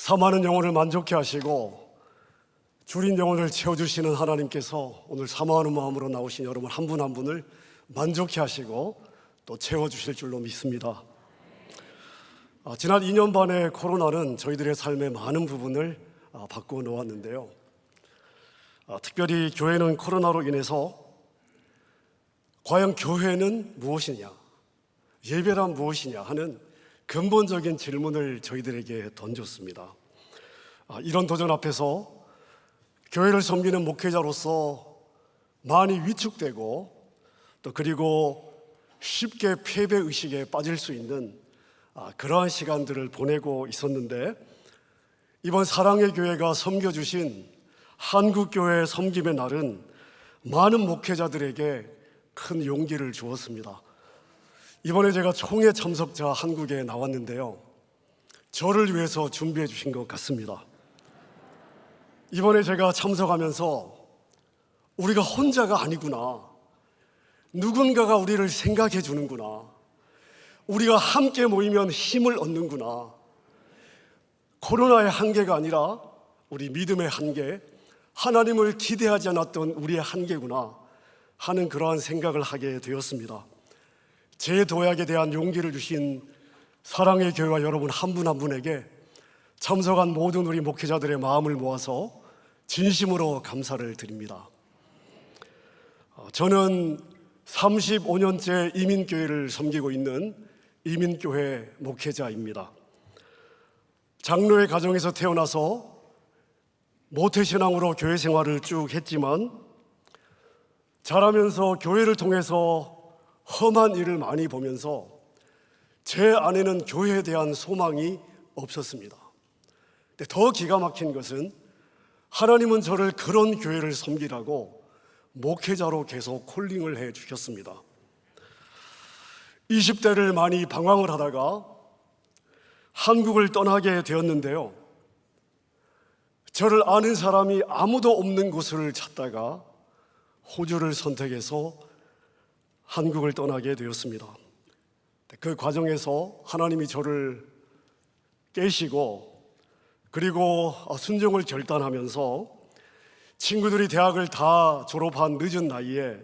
사많은 영혼을 만족케 하시고 줄인 영혼을 채워주시는 하나님께서 오늘 사모하는 마음으로 나오신 여러분 한 분 한 분을 만족케 하시고 또 채워주실 줄로 믿습니다. 지난 2년 반의 코로나는 저희들의 삶의 많은 부분을 바꾸어 놓았는데요. 특별히 교회는 코로나로 인해서 과연 교회는 무엇이냐, 예배란 무엇이냐 하는 근본적인 질문을 저희들에게 던졌습니다. 이런 도전 앞에서 교회를 섬기는 목회자로서 많이 위축되고 또 그리고 쉽게 패배의식에 빠질 수 있는 그러한 시간들을 보내고 있었는데, 이번 사랑의 교회가 섬겨주신 한국교회 섬김의 날은 많은 목회자들에게 큰 용기를 주었습니다. 이번에 제가 총회 참석자 한국에 나왔는데요, 저를 위해서 준비해 주신 것 같습니다. 이번에 제가 참석하면서 우리가 혼자가 아니구나, 누군가가 우리를 생각해 주는구나, 우리가 함께 모이면 힘을 얻는구나, 코로나의 한계가 아니라 우리 믿음의 한계, 하나님을 기대하지 않았던 우리의 한계구나 하는 그러한 생각을 하게 되었습니다. 제 도약에 대한 용기를 주신 사랑의 교회와 여러분 한 분 한 분에게 참석한 모든 우리 목회자들의 마음을 모아서 진심으로 감사를 드립니다. 저는 35년째 이민교회를 섬기고 있는 이민교회 목회자입니다. 장로의 가정에서 태어나서 모태신앙으로 교회 생활을 쭉 했지만 자라면서 교회를 통해서 험한 일을 많이 보면서 제 안에는 교회에 대한 소망이 없었습니다. 근데 더 기가 막힌 것은 하나님은 저를 그런 교회를 섬기라고 목회자로 계속 콜링을 해 주셨습니다. 20대를 많이 방황을 하다가 한국을 떠나게 되었는데요, 저를 아는 사람이 아무도 없는 곳을 찾다가 호주를 선택해서 한국을 떠나게 되었습니다. 그 과정에서 하나님이 저를 깨시고 그리고 순종을 결단하면서 친구들이 대학을 다 졸업한 늦은 나이에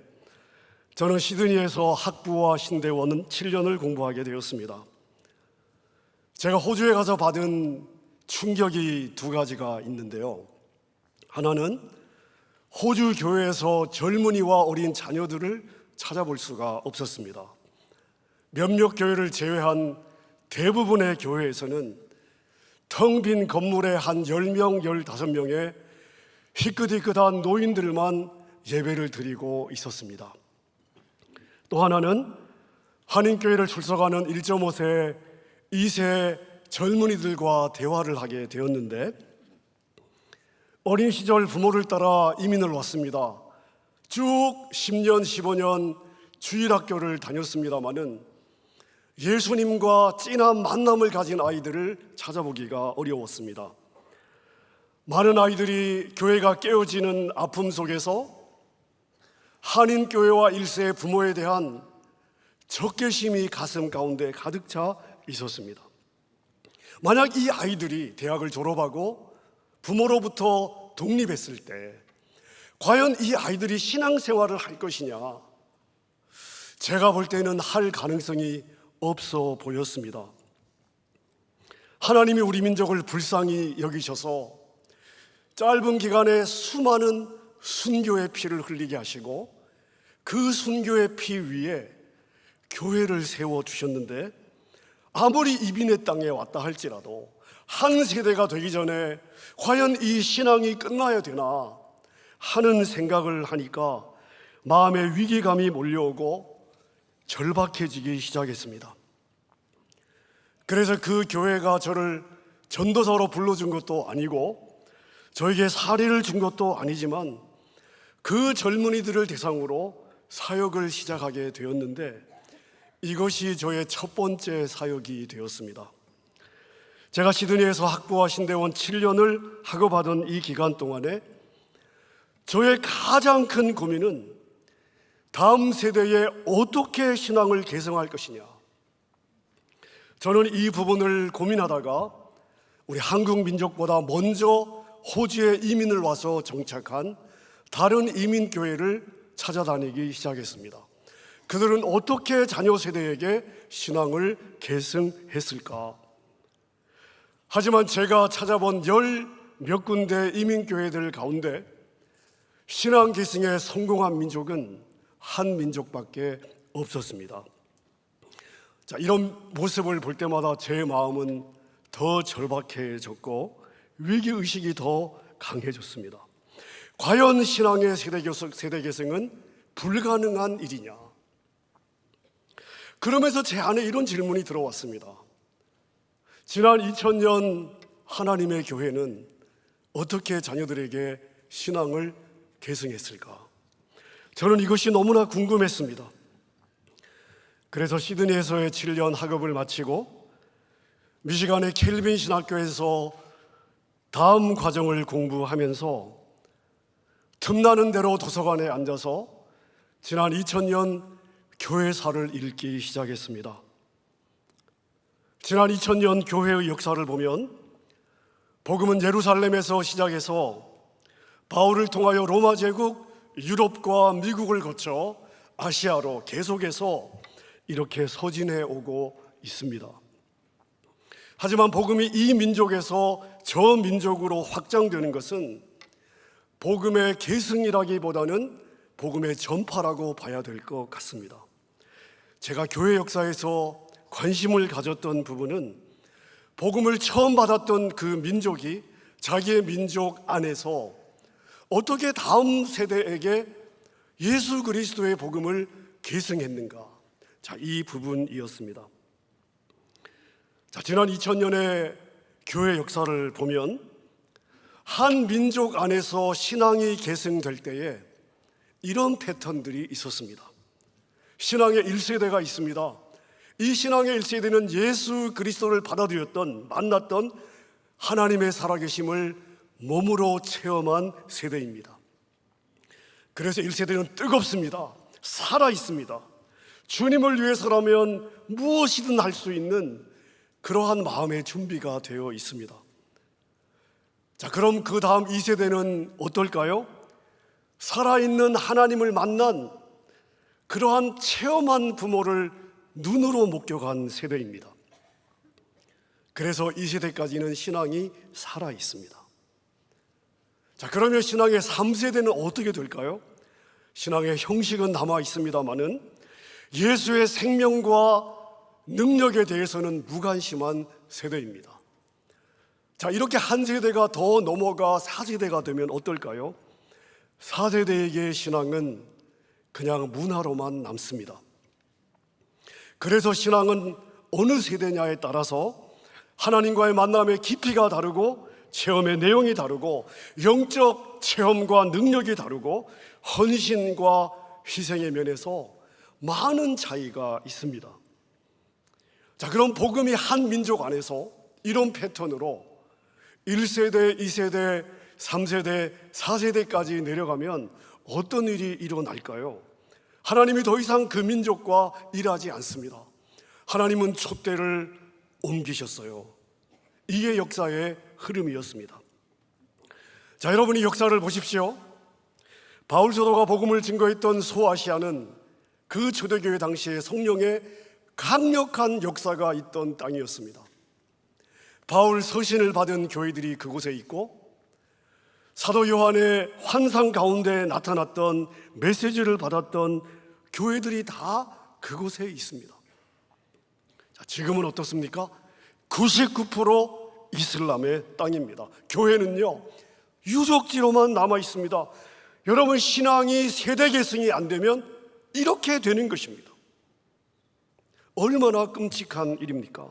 저는 시드니에서 학부와 신대원은 7년을 공부하게 되었습니다. 제가 호주에 가서 받은 충격이 두 가지가 있는데요, 하나는 호주 교회에서 젊은이와 어린 자녀들을 찾아볼 수가 없었습니다. 몇몇 교회를 제외한 대부분의 교회에서는 텅 빈 건물에 한 10명, 15명의 희끗희끗한 노인들만 예배를 드리고 있었습니다. 또 하나는 한인교회를 출석하는 1.5세, 2세 젊은이들과 대화를 하게 되었는데, 어린 시절 부모를 따라 이민을 왔습니다. 쭉 10년, 15년 주일학교를 다녔습니다마는 예수님과 진한 만남을 가진 아이들을 찾아보기가 어려웠습니다. 많은 아이들이 교회가 깨어지는 아픔 속에서 한인교회와 1세 부모에 대한 적개심이 가슴 가운데 가득 차 있었습니다. 만약 이 아이들이 대학을 졸업하고 부모로부터 독립했을 때 과연 이 아이들이 신앙생활을 할 것이냐, 제가 볼 때는 할 가능성이 없어 보였습니다. 하나님이 우리 민족을 불쌍히 여기셔서 짧은 기간에 수많은 순교의 피를 흘리게 하시고 그 순교의 피 위에 교회를 세워주셨는데, 아무리 이민의 땅에 왔다 할지라도 한 세대가 되기 전에 과연 이 신앙이 끝나야 되나 하는 생각을 하니까 마음에 위기감이 몰려오고 절박해지기 시작했습니다. 그래서 그 교회가 저를 전도사로 불러준 것도 아니고 저에게 사리를 준 것도 아니지만 그 젊은이들을 대상으로 사역을 시작하게 되었는데, 이것이 저의 첫 번째 사역이 되었습니다. 제가 시드니에서 학부와 신대원 7년을 학업하던 이 기간 동안에 저의 가장 큰 고민은 다음 세대에 어떻게 신앙을 계승할 것이냐. 저는 이 부분을 고민하다가 우리 한국 민족보다 먼저 호주에 이민을 와서 정착한 다른 이민교회를 찾아다니기 시작했습니다. 그들은 어떻게 자녀 세대에게 신앙을 계승했을까? 하지만 제가 찾아본 몇 군데 이민교회들 가운데 신앙 계승에 성공한 민족은 한 민족밖에 없었습니다. 자, 이런 모습을 볼 때마다 제 마음은 더 절박해졌고 위기의식이 더 강해졌습니다. 과연 신앙의 세대 계승은 불가능한 일이냐? 그러면서 제 안에 이런 질문이 들어왔습니다. 지난 2000년 하나님의 교회는 어떻게 자녀들에게 신앙을 계승했을까? 저는 이것이 너무나 궁금했습니다. 그래서 시드니에서의 7년 학업을 마치고 미시간의 켈빈 신학교에서 다음 과정을 공부하면서 틈나는 대로 도서관에 앉아서 지난 2000년 교회사를 읽기 시작했습니다. 지난 2000년 교회의 역사를 보면 복음은 예루살렘에서 시작해서 바울을 통하여 로마 제국, 유럽과 미국을 거쳐 아시아로 계속해서 이렇게 서진해 오고 있습니다. 하지만 복음이 이 민족에서 저 민족으로 확장되는 것은 복음의 계승이라기보다는 복음의 전파라고 봐야 될 것 같습니다. 제가 교회 역사에서 관심을 가졌던 부분은 복음을 처음 받았던 그 민족이 자기의 민족 안에서 어떻게 다음 세대에게 예수 그리스도의 복음을 계승했는가? 자, 이 부분이었습니다. 자, 지난 2000년의 교회 역사를 보면 한 민족 안에서 신앙이 계승될 때에 이런 패턴들이 있었습니다. 신앙의 1세대가 있습니다. 이 신앙의 1세대는 예수 그리스도를 받아들였던, 만났던 하나님의 살아계심을 몸으로 체험한 세대입니다. 그래서 1세대는 뜨겁습니다. 살아있습니다. 주님을 위해서라면 무엇이든 할 수 있는 그러한 마음의 준비가 되어 있습니다. 자, 그럼 그 다음 2세대는 어떨까요? 살아있는 하나님을 만난 그러한 체험한 부모를 눈으로 목격한 세대입니다. 그래서 2세대까지는 신앙이 살아있습니다. 자, 그러면 신앙의 3세대는 어떻게 될까요? 신앙의 형식은 남아있습니다마는 예수의 생명과 능력에 대해서는 무관심한 세대입니다. 자, 이렇게 한 세대가 더 넘어가 4세대가 되면 어떨까요? 4세대에게 신앙은 그냥 문화로만 남습니다. 그래서 신앙은 어느 세대냐에 따라서 하나님과의 만남의 깊이가 다르고 체험의 내용이 다르고 영적 체험과 능력이 다르고 헌신과 희생의 면에서 많은 차이가 있습니다. 자, 그럼 복음이 한 민족 안에서 이런 패턴으로 1세대, 2세대, 3세대, 4세대까지 내려가면 어떤 일이 일어날까요? 하나님이 더 이상 그 민족과 일하지 않습니다. 하나님은 촛대를 옮기셨어요. 이게 역사의 흐름이었습니다. 자, 여러분이 역사를 보십시오. 바울 사도가 복음을 증거했던 소아시아는 그 초대교회 당시에 성령의 강력한 역사가 있던 땅이었습니다. 바울 서신을 받은 교회들이 그곳에 있고 사도 요한의 환상 가운데 나타났던 메시지를 받았던 교회들이 다 그곳에 있습니다. 자, 지금은 어떻습니까? 99% 이슬람의 땅입니다. 교회는요, 유적지로만 남아 있습니다. 여러분, 신앙이 세대 계승이 안 되면 이렇게 되는 것입니다. 얼마나 끔찍한 일입니까?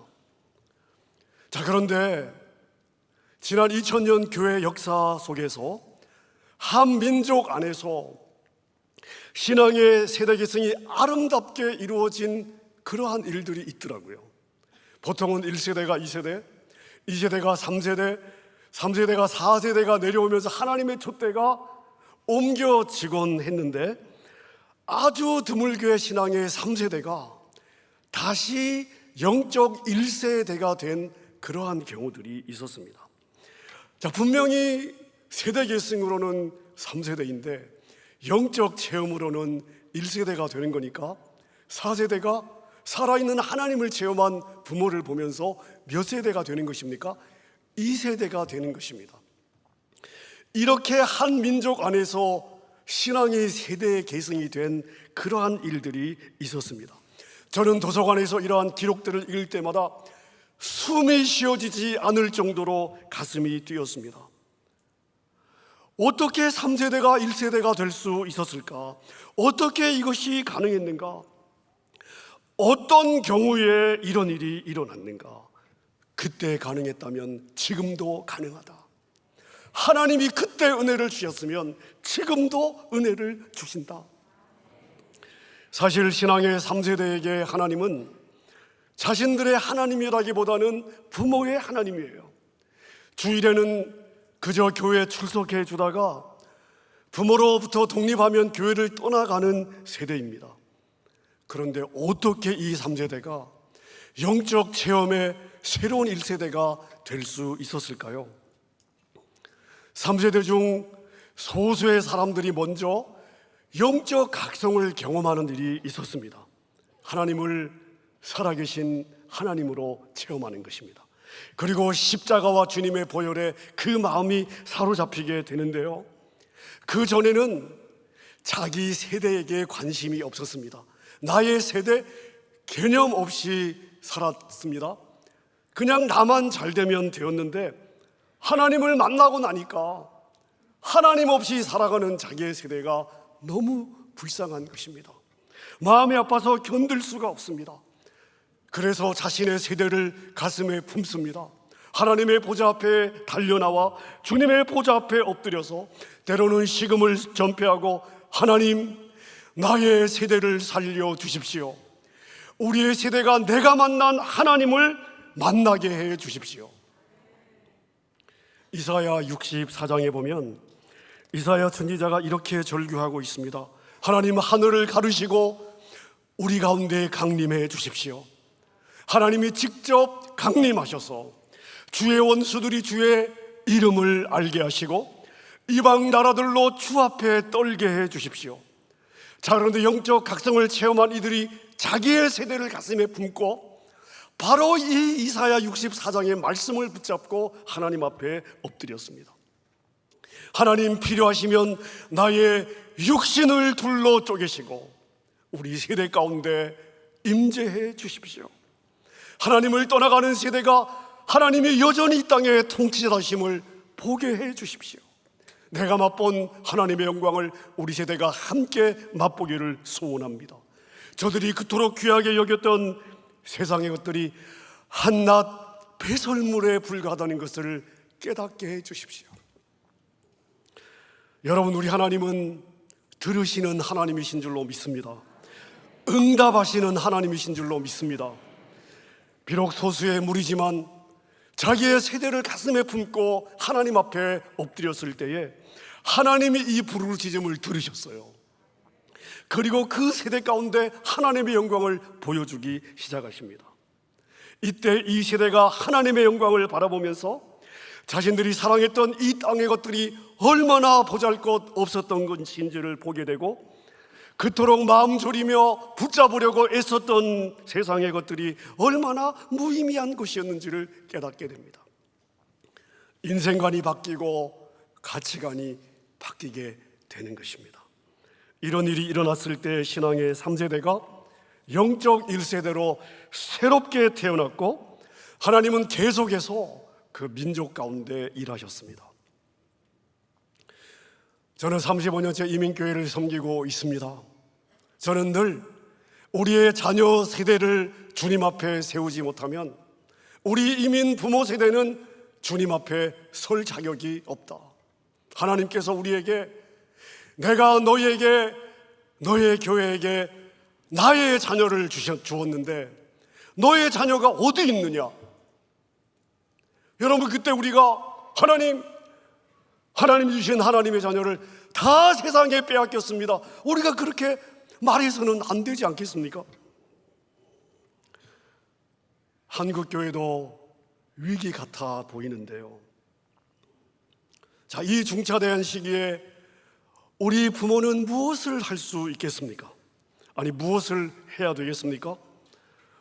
자, 그런데 지난 2000년 교회 역사 속에서 한 민족 안에서 신앙의 세대 계승이 아름답게 이루어진 그러한 일들이 있더라고요. 보통은 1세대가 2세대, 2세대가 3세대, 3세대가 4세대가 내려오면서 하나님의 촛대가 옮겨지곤 했는데 아주 드물게 신앙의 3세대가 다시 영적 1세대가 된 그러한 경우들이 있었습니다. 자, 분명히 세대 계승으로는 3세대인데 영적 체험으로는 1세대가 되는 거니까 4세대가 살아있는 하나님을 체험한 부모를 보면서 몇 세대가 되는 것입니까? 2세대가 되는 것입니다. 이렇게 한 민족 안에서 신앙의 세대 계승이 된 그러한 일들이 있었습니다. 저는 도서관에서 이러한 기록들을 읽을 때마다 숨이 쉬어지지 않을 정도로 가슴이 뛰었습니다. 어떻게 3세대가 1세대가 될 수 있었을까? 어떻게 이것이 가능했는가? 어떤 경우에 이런 일이 일어났는가? 그때 가능했다면 지금도 가능하다. 하나님이 그때 은혜를 주셨으면 지금도 은혜를 주신다. 사실 신앙의 3세대에게 하나님은 자신들의 하나님이라기보다는 부모의 하나님이에요. 주일에는 그저 교회에 출석해 주다가 부모로부터 독립하면 교회를 떠나가는 세대입니다. 그런데 어떻게 이 3세대가 영적 체험의 새로운 1세대가 될 수 있었을까요? 3세대 중 소수의 사람들이 먼저 영적 각성을 경험하는 일이 있었습니다. 하나님을 살아계신 하나님으로 체험하는 것입니다. 그리고 십자가와 주님의 보혈에 그 마음이 사로잡히게 되는데요, 그 전에는 자기 세대에게 관심이 없었습니다. 나의 세대 개념 없이 살았습니다. 그냥 나만 잘 되면 되었는데 하나님을 만나고 나니까 하나님 없이 살아가는 자기의 세대가 너무 불쌍한 것입니다. 마음이 아파서 견딜 수가 없습니다. 그래서 자신의 세대를 가슴에 품습니다. 하나님의 보좌 앞에 달려나와 주님의 보좌 앞에 엎드려서 때로는 식음을 전폐하고, 하나님, 나의 세대를 살려주십시오. 우리의 세대가 내가 만난 하나님을 만나게 해 주십시오. 이사야 64장에 보면 이사야 선지자가 이렇게 절규하고 있습니다. 하나님, 하늘을 가르시고 우리 가운데 강림해 주십시오. 하나님이 직접 강림하셔서 주의 원수들이 주의 이름을 알게 하시고 이방 나라들로 주 앞에 떨게 해 주십시오. 자, 그런데 영적 각성을 체험한 이들이 자기의 세대를 가슴에 품고 바로 이 이사야 64장의 말씀을 붙잡고 하나님 앞에 엎드렸습니다. 하나님, 필요하시면 나의 육신을 둘러 쪼개시고 우리 세대 가운데 임재해 주십시오. 하나님을 떠나가는 세대가 하나님이 여전히 이 땅에 통치하심을 보게 해 주십시오. 내가 맛본 하나님의 영광을 우리 세대가 함께 맛보기를 소원합니다. 저들이 그토록 귀하게 여겼던 세상의 것들이 한낱 배설물에 불과하다는 것을 깨닫게 해 주십시오. 여러분, 우리 하나님은 들으시는 하나님이신 줄로 믿습니다. 응답하시는 하나님이신 줄로 믿습니다. 비록 소수의 무리지만 자기의 세대를 가슴에 품고 하나님 앞에 엎드렸을 때에 하나님이 이 부르짖음을 들으셨어요. 그리고 그 세대 가운데 하나님의 영광을 보여주기 시작하십니다. 이때 이 세대가 하나님의 영광을 바라보면서 자신들이 사랑했던 이 땅의 것들이 얼마나 보잘것없었던 것인지를 보게 되고, 그토록 마음 졸이며 붙잡으려고 애썼던 세상의 것들이 얼마나 무의미한 것이었는지를 깨닫게 됩니다. 인생관이 바뀌고 가치관이 바뀌게 되는 것입니다. 이런 일이 일어났을 때 신앙의 3세대가 영적 1세대로 새롭게 태어났고, 하나님은 계속해서 그 민족 가운데 일하셨습니다. 저는 35년째 이민교회를 섬기고 있습니다. 저는 늘 우리의 자녀 세대를 주님 앞에 세우지 못하면 우리 이민 부모 세대는 주님 앞에 설 자격이 없다. 하나님께서 우리에게, 내가 너희에게, 너의 교회에게 나의 자녀를 주었는데 너의 자녀가 어디 있느냐? 여러분, 그때 우리가 하나님 주신 하나님의 자녀를 다 세상에 빼앗겼습니다. 우리가 그렇게 말해서는 안 되지 않겠습니까? 한국교회도 위기 같아 보이는데요. 자, 이 중차대한 시기에 우리 부모는 무엇을 할 수 있겠습니까? 아니, 무엇을 해야 되겠습니까?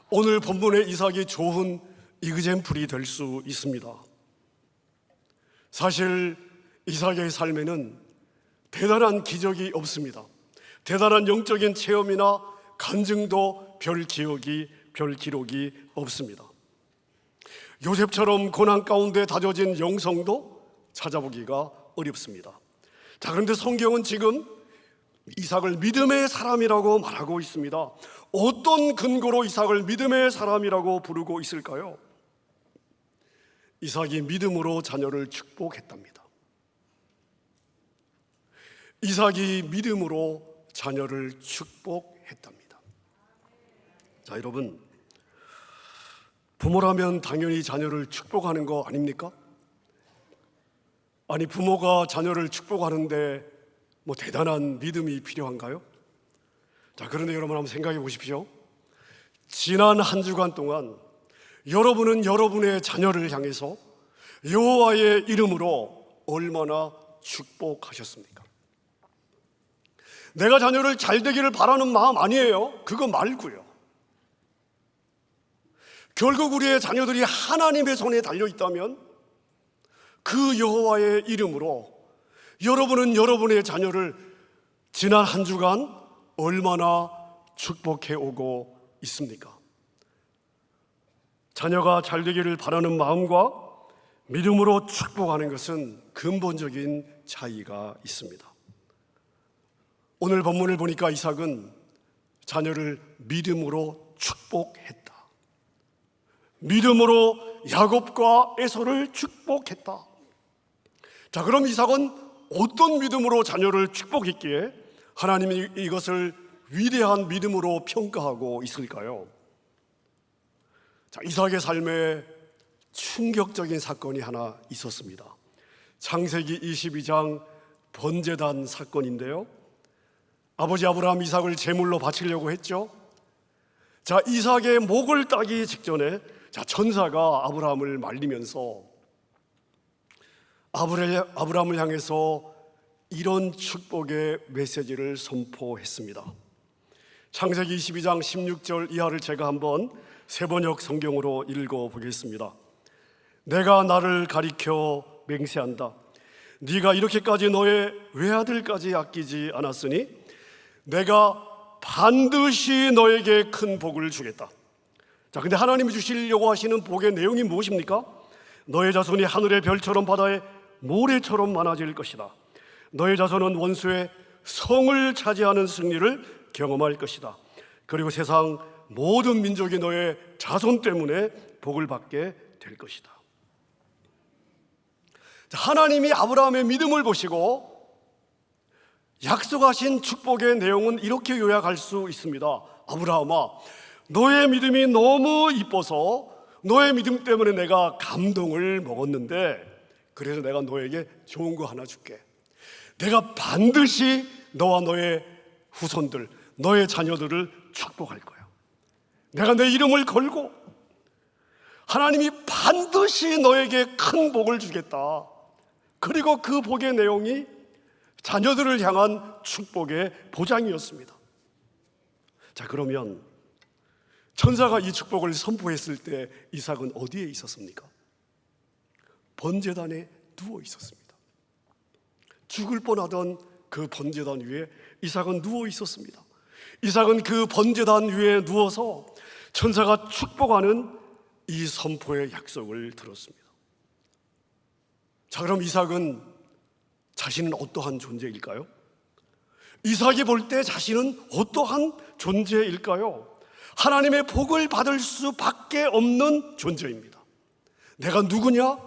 오늘 본문의 이삭이 좋은 이그젬플이 될 수 있습니다. 사실 이삭의 삶에는 대단한 기적이 없습니다. 대단한 영적인 체험이나 간증도 별 기록이 없습니다. 요셉처럼 고난 가운데 다져진 영성도 찾아보기가 어렵습니다. 자, 그런데 성경은 지금 이삭을 믿음의 사람이라고 말하고 있습니다. 어떤 근거로 이삭을 믿음의 사람이라고 부르고 있을까요? 이삭이 믿음으로 자녀를 축복했답니다. 이삭이 믿음으로 자녀를 축복했답니다. 자, 여러분, 부모라면 당연히 자녀를 축복하는 거 아닙니까? 아니, 부모가 자녀를 축복하는데 뭐 대단한 믿음이 필요한가요? 자, 그런데 여러분 한번 생각해 보십시오. 지난 한 주간 동안 여러분은 여러분의 자녀를 향해서 여호와의 이름으로 얼마나 축복하셨습니까? 내가 자녀를 잘 되기를 바라는 마음 아니에요. 그거 말고요. 결국 우리의 자녀들이 하나님의 손에 달려 있다면 그 여호와의 이름으로 여러분은 여러분의 자녀를 지난 한 주간 얼마나 축복해 오고 있습니까? 자녀가 잘 되기를 바라는 마음과 믿음으로 축복하는 것은 근본적인 차이가 있습니다. 오늘 본문을 보니까 이삭은 자녀를 믿음으로 축복했다. 믿음으로 야곱과 에서를 축복했다. 자, 그럼 이삭은 어떤 믿음으로 자녀를 축복했기에 하나님이 이것을 위대한 믿음으로 평가하고 있을까요? 자, 이삭의 삶에 충격적인 사건이 하나 있었습니다. 창세기 22장 번제단 사건인데요. 아버지 아브라함 이삭을 제물로 바치려고 했죠. 자, 이삭의 목을 따기 직전에 천사가 아브라함을 말리면서 아브라함을 향해서 이런 축복의 메시지를 선포했습니다. 창세기 22장 16절 이하를 제가 한번 세번역 성경으로 읽어보겠습니다. 내가 나를 가리켜 맹세한다. 네가 이렇게까지 너의 외아들까지 아끼지 않았으니 내가 반드시 너에게 큰 복을 주겠다. 자, 근데 하나님이 주시려고 하시는 복의 내용이 무엇입니까? 너의 자손이 하늘의 별처럼 바다의 모래처럼 많아질 것이다. 너의 자손은 원수의 성을 차지하는 승리를 경험할 것이다. 그리고 세상 모든 민족이 너의 자손 때문에 복을 받게 될 것이다. 하나님이 아브라함의 믿음을 보시고 약속하신 축복의 내용은 이렇게 요약할 수 있습니다. 아브라함아, 너의 믿음이 너무 이뻐서 너의 믿음 때문에 내가 감동을 먹었는데, 그래서 내가 너에게 좋은 거 하나 줄게. 내가 반드시 너와 너의 후손들, 너의 자녀들을 축복할 거야. 내가 내 이름을 걸고 하나님이 반드시 너에게 큰 복을 주겠다. 그리고 그 복의 내용이 자녀들을 향한 축복의 보장이었습니다. 자, 그러면 천사가 이 축복을 선포했을 때 이삭은 어디에 있었습니까? 번제단에 누워 있었습니다. 죽을 뻔하던 그 번제단 위에 이삭은 누워 있었습니다. 이삭은 그 번제단 위에 누워서 천사가 축복하는 이 선포의 약속을 들었습니다. 자, 그럼 이삭은 자신은 어떠한 존재일까요? 이삭이 볼 때 자신은 어떠한 존재일까요? 하나님의 복을 받을 수밖에 없는 존재입니다. 내가 누구냐?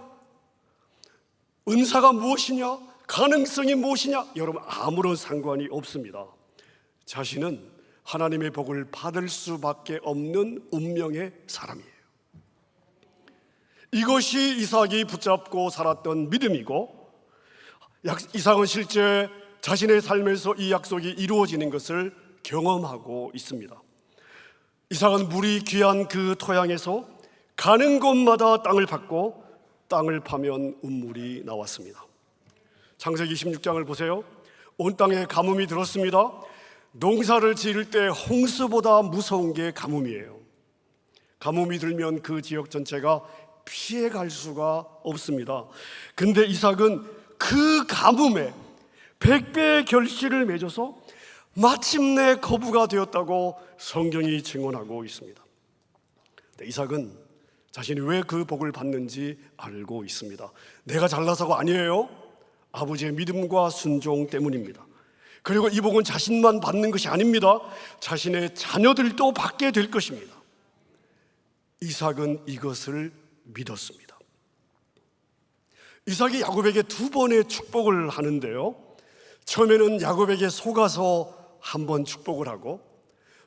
은사가 무엇이냐? 가능성이 무엇이냐? 여러분, 아무런 상관이 없습니다. 자신은 하나님의 복을 받을 수밖에 없는 운명의 사람이에요. 이것이 이삭이 붙잡고 살았던 믿음이고, 이삭은 실제 자신의 삶에서 이 약속이 이루어지는 것을 경험하고 있습니다. 이삭은 물이 귀한 그 토양에서 가는 곳마다 땅을 팠고 땅을 파면 운물이 나왔습니다. 창세기 26장을 보세요. 온 땅에 가뭄이 들었습니다. 농사를 지을 때 홍수보다 무서운 게 가뭄이에요. 가뭄이 들면 그 지역 전체가 피해갈 수가 없습니다. 근데 이삭은 그 가뭄에 100배의 결실을 맺어서 마침내 거부가 되었다고 성경이 증언하고 있습니다. 이삭은 자신이 왜 그 복을 받는지 알고 있습니다. 내가 잘나서가 아니에요. 아버지의 믿음과 순종 때문입니다. 그리고 이 복은 자신만 받는 것이 아닙니다. 자신의 자녀들도 받게 될 것입니다. 이삭은 이것을 믿었습니다. 이삭이 야곱에게 두 번의 축복을 하는데요, 처음에는 야곱에게 속아서 한 번 축복을 하고,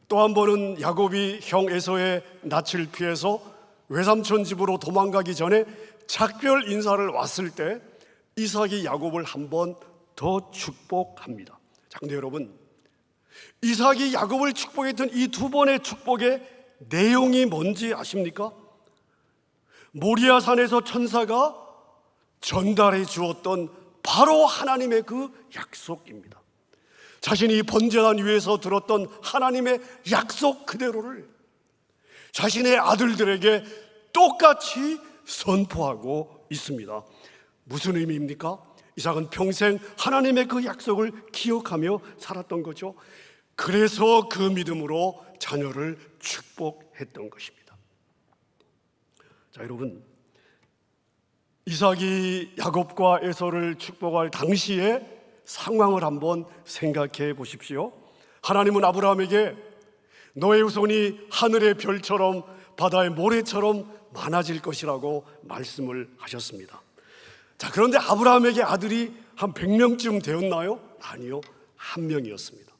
또 한 번은 야곱이 형 에서의 낯을 피해서 외삼촌 집으로 도망가기 전에 작별 인사를 왔을 때 이삭이 야곱을 한 번 더 축복합니다. 자, 근데 여러분, 이삭이 야곱을 축복했던 이 두 번의 축복의 내용이 뭔지 아십니까? 모리아산에서 천사가 전달해 주었던 바로 하나님의 그 약속입니다. 자신이 번제단 위에서 들었던 하나님의 약속 그대로를 자신의 아들들에게 똑같이 선포하고 있습니다. 무슨 의미입니까? 이삭은 평생 하나님의 그 약속을 기억하며 살았던 거죠. 그래서 그 믿음으로 자녀를 축복했던 것입니다. 자, 여러분, 이삭이 야곱과 에서를 축복할 당시의 상황을 한번 생각해 보십시오. 하나님은 아브라함에게 너의 후손이 하늘의 별처럼 바다의 모래처럼 많아질 것이라고 말씀을 하셨습니다. 자, 그런데 아브라함에게 아들이 한 100명쯤 되었나요? 아니요, 1명이었습니다.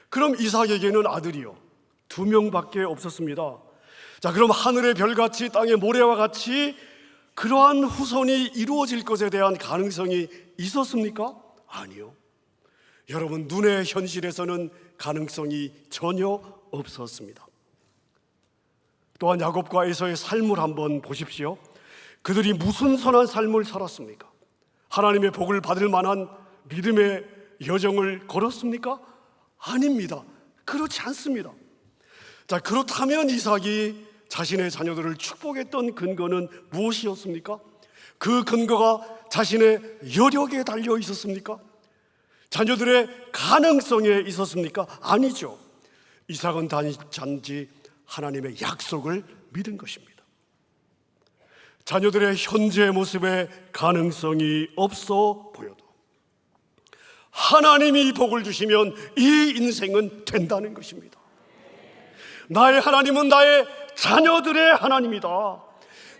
그럼 이삭에게는 아들이요, 2명밖에 없었습니다. 자, 그럼 하늘의 별같이 땅의 모래와 같이 그러한 후손이 이루어질 것에 대한 가능성이 있었습니까? 아니요. 여러분, 눈의 현실에서는 가능성이 전혀 없었습니다. 또한 야곱과 에서의 삶을 한번 보십시오. 그들이 무슨 선한 삶을 살았습니까? 하나님의 복을 받을 만한 믿음의 여정을 걸었습니까? 아닙니다. 그렇지 않습니다. 자, 그렇다면 이삭이 자신의 자녀들을 축복했던 근거는 무엇이었습니까? 그 근거가 자신의 여력에 달려 있었습니까? 자녀들의 가능성에 있었습니까? 아니죠. 이삭은 단지 하나님의 약속을 믿은 것입니다. 자녀들의 현재 모습에 가능성이 없어 보여도 하나님이 복을 주시면 이 인생은 된다는 것입니다. 나의 하나님은 나의 자녀들의 하나님이다.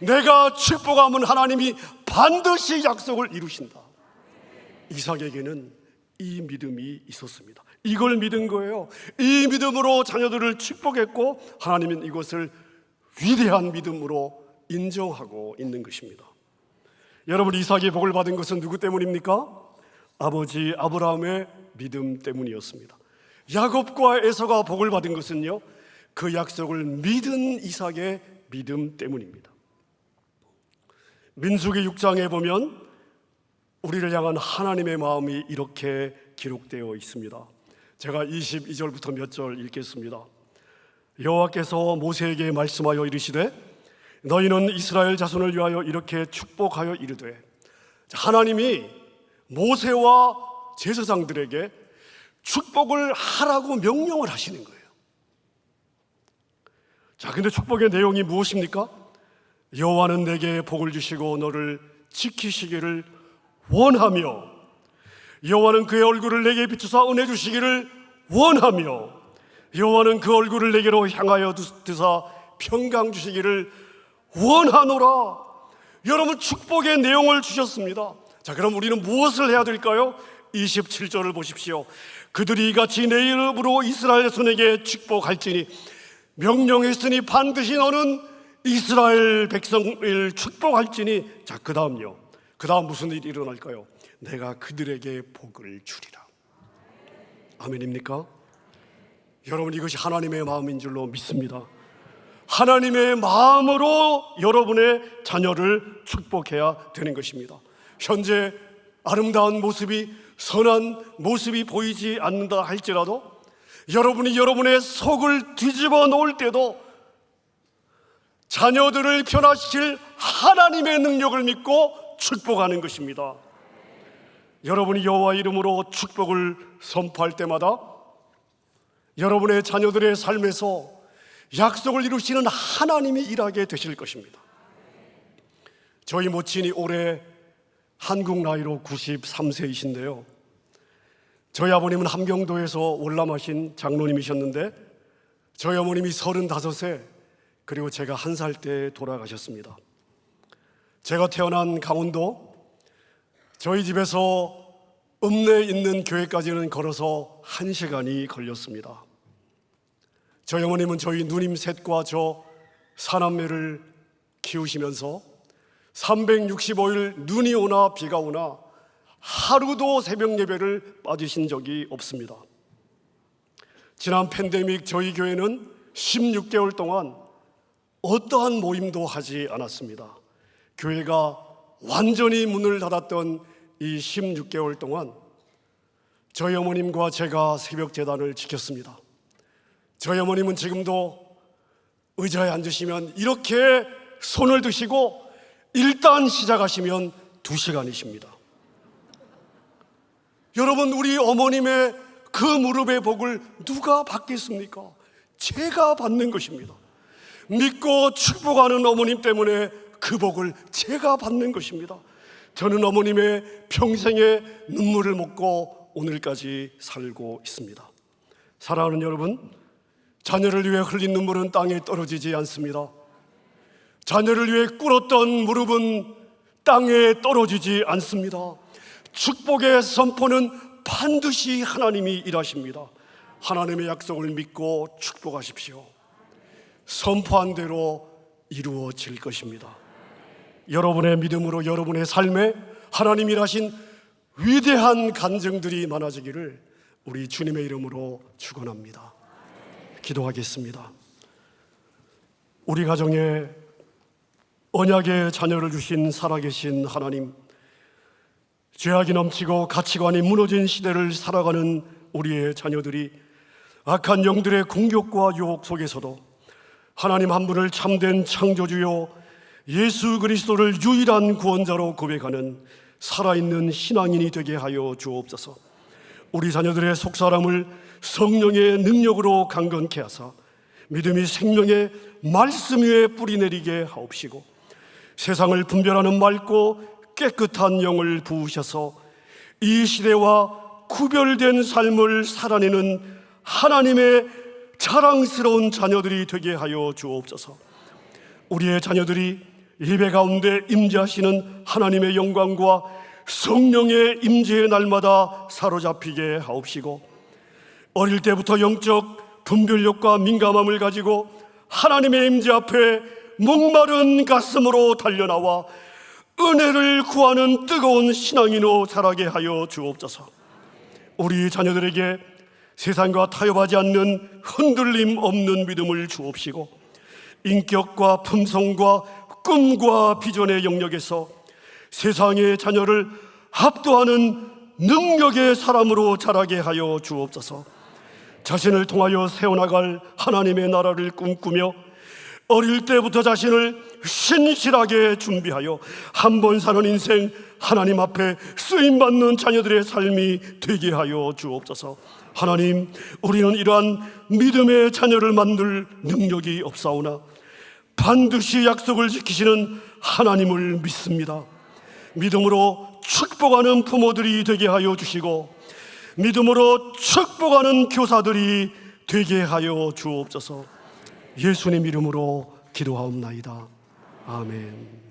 내가 축복하면 하나님이 반드시 약속을 이루신다. 이삭에게는 이 믿음이 있었습니다. 이걸 믿은 거예요. 이 믿음으로 자녀들을 축복했고 하나님은 이것을 위대한 믿음으로 인정하고 있는 것입니다. 여러분, 이삭이 복을 받은 것은 누구 때문입니까? 아버지 아브라함의 믿음 때문이었습니다. 야곱과 에서가 복을 받은 것은요, 그 약속을 믿은 이삭의 믿음 때문입니다. 민수기 6장에 보면 우리를 향한 하나님의 마음이 이렇게 기록되어 있습니다. 제가 22절부터 몇 절 읽겠습니다. 여호와께서 모세에게 말씀하여 이르시되 너희는 이스라엘 자손을 위하여 이렇게 축복하여 이르되, 하나님이 모세와 제사장들에게 축복을 하라고 명령을 하시는 거예요. 자, 근데 축복의 내용이 무엇입니까? 여호와는 내게 복을 주시고 너를 지키시기를 원하며, 여호와는 그의 얼굴을 내게 비추사 은혜 주시기를 원하며, 여호와는 그 얼굴을 내게로 향하여 드사 평강 주시기를 원하노라. 여러분, 축복의 내용을 주셨습니다. 자, 그럼 우리는 무엇을 해야 될까요? 27절을 보십시오. 그들이 이같이 내 이름으로 이스라엘 손에게 축복할지니 명령했으니 반드시 너는 이스라엘 백성을 축복할지니. 자, 그 다음요. 그 다음 무슨 일이 일어날까요? 내가 그들에게 복을 주리라. 아멘입니까? 여러분, 이것이 하나님의 마음인 줄로 믿습니다. 하나님의 마음으로 여러분의 자녀를 축복해야 되는 것입니다. 현재 아름다운 모습이, 선한 모습이 보이지 않는다 할지라도 여러분이 여러분의 속을 뒤집어 놓을 때도 자녀들을 변화시킬 하나님의 능력을 믿고 축복하는 것입니다. 여러분이 여호와 이름으로 축복을 선포할 때마다 여러분의 자녀들의 삶에서 약속을 이루시는 하나님이 일하게 되실 것입니다. 저희 모친이 올해 한국 나이로 93세이신데요 저희 아버님은 함경도에서 월남하신 장로님이셨는데 저희 어머님이 35세 그리고 제가 1살 때 돌아가셨습니다. 제가 태어난 강원도, 저희 집에서 읍내에 있는 교회까지는 걸어서 1시간이 걸렸습니다. 저희 어머님은 저희 누님 셋과 저 사남매를 키우시면서 365일 눈이 오나 비가 오나 하루도 새벽 예배를 빠지신 적이 없습니다. 지난 팬데믹 저희 교회는 16개월 동안 어떠한 모임도 하지 않았습니다. 교회가 완전히 문을 닫았던 이 16개월 동안 저희 어머님과 제가 새벽 제단을 지켰습니다. 저희 어머님은 지금도 의자에 앉으시면 이렇게 손을 드시고 일단 시작하시면 2시간이십니다. 여러분, 우리 어머님의 그 무릎의 복을 누가 받겠습니까? 제가 받는 것입니다. 믿고 축복하는 어머님 때문에 그 복을 제가 받는 것입니다. 저는 어머님의 평생의 눈물을 먹고 오늘까지 살고 있습니다. 사랑하는 여러분, 자녀를 위해 흘린 눈물은 땅에 떨어지지 않습니다. 자녀를 위해 꿇었던 무릎은 땅에 떨어지지 않습니다. 축복의 선포는 반드시 하나님이 일하십니다. 하나님의 약속을 믿고 축복하십시오. 선포한 대로 이루어질 것입니다. 여러분의 믿음으로 여러분의 삶에 하나님 일하신 위대한 간증들이 많아지기를 우리 주님의 이름으로 축원합니다. 기도하겠습니다. 우리 가정에 언약의 자녀를 주신 살아계신 하나님, 죄악이 넘치고 가치관이 무너진 시대를 살아가는 우리의 자녀들이 악한 영들의 공격과 유혹 속에서도 하나님 한 분을 참된 창조주요 예수 그리스도를 유일한 구원자로 고백하는 살아있는 신앙인이 되게 하여 주옵소서. 우리 자녀들의 속사람을 성령의 능력으로 강건케 하사 믿음이 생명의 말씀 위에 뿌리내리게 하옵시고 세상을 분별하는 맑고 깨끗한 영을 부으셔서 이 시대와 구별된 삶을 살아내는 하나님의 자랑스러운 자녀들이 되게 하여 주옵소서. 우리의 자녀들이 예배 가운데 임재하시는 하나님의 영광과 성령의 임재의 날마다 사로잡히게 하옵시고 어릴 때부터 영적 분별력과 민감함을 가지고 하나님의 임재 앞에 목마른 가슴으로 달려나와 은혜를 구하는 뜨거운 신앙인으로 자라게 하여 주옵소서. 우리 자녀들에게 세상과 타협하지 않는 흔들림 없는 믿음을 주옵시고 인격과 품성과 꿈과 비전의 영역에서 세상의 자녀를 압도하는 능력의 사람으로 자라게 하여 주옵소서. 자신을 통하여 세워나갈 하나님의 나라를 꿈꾸며 어릴 때부터 자신을 신실하게 준비하여 한 번 사는 인생 하나님 앞에 쓰임받는 자녀들의 삶이 되게 하여 주옵소서. 하나님, 우리는 이러한 믿음의 자녀를 만들 능력이 없사오나 반드시 약속을 지키시는 하나님을 믿습니다. 믿음으로 축복하는 부모들이 되게 하여 주시고 믿음으로 축복하는 교사들이 되게 하여 주옵소서. 예수님 이름으로 기도하옵나이다. 아멘.